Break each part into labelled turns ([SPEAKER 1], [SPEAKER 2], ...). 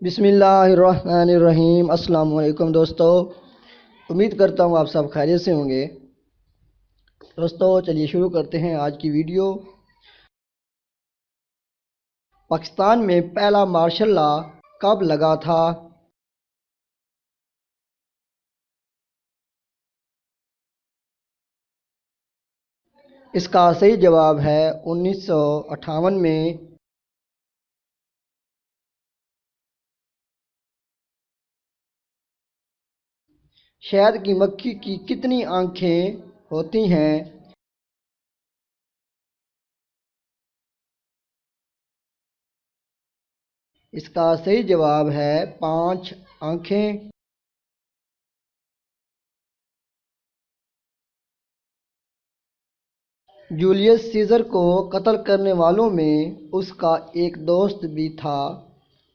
[SPEAKER 1] بسم اللہ الرحمن الرحیم۔ السلام علیکم دوستو، امید کرتا ہوں آپ سب خیریت سے ہوں گے۔ دوستو چلیے شروع کرتے ہیں آج کی ویڈیو۔ پاکستان میں پہلا مارشل لا کب لگا تھا؟ اس کا صحیح جواب ہے 1958 میں۔ شہد کی مکھی کی کتنی آنکھیں ہوتی ہیں؟ اس کا صحیح جواب ہے 5 آنکھیں۔ جولیس سیزر کو قتل کرنے والوں میں اس کا ایک دوست بھی تھا،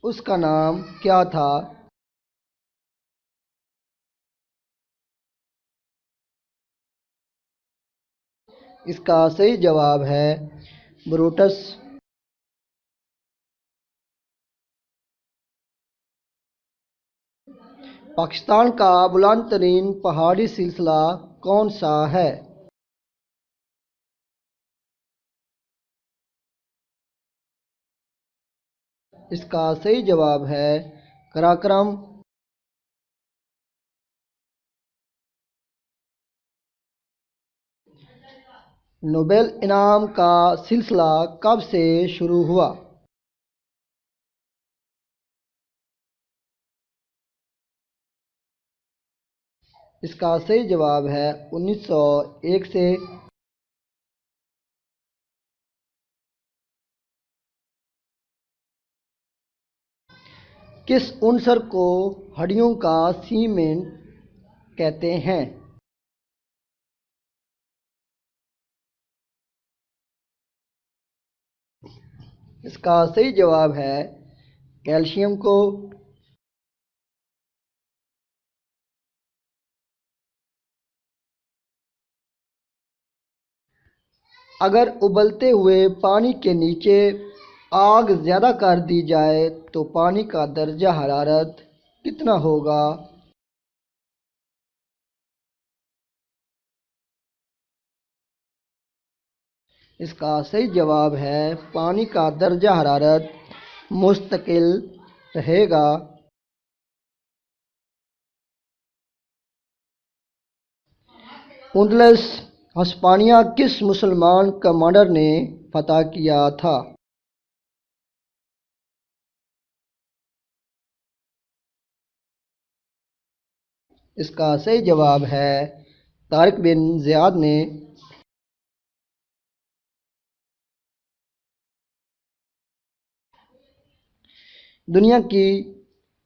[SPEAKER 1] اس کا نام کیا تھا؟ اس کا صحیح جواب ہے بروٹس۔ پاکستان کا بلند ترین پہاڑی سلسلہ کون سا ہے؟ اس کا صحیح جواب ہے قراقرم۔ نوبل انعام کا سلسلہ کب سے شروع ہوا؟ اس کا صحیح جواب ہے 1901 سے۔ کس عنصر کو ہڈیوں کا سیمنٹ کہتے ہیں؟ اس کا صحیح جواب ہے کیلشیم کو۔ اگر ابلتے ہوئے پانی کے نیچے آگ زیادہ کر دی جائے تو پانی کا درجہ حرارت کتنا ہوگا؟ اس کا صحیح جواب ہے پانی کا درجہ حرارت مستقل رہے گا۔ اندلس ہسپانیہ کس مسلمان کمانڈر نے فتح کیا تھا؟ اس کا صحیح جواب ہے طارق بن زیاد نے۔ دنیا کی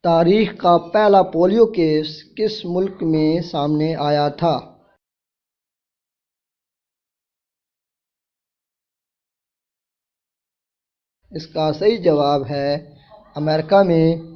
[SPEAKER 1] تاریخ کا پہلا پولیو کیس کس ملک میں سامنے آیا تھا؟ اس کا صحیح جواب ہے امریکہ میں۔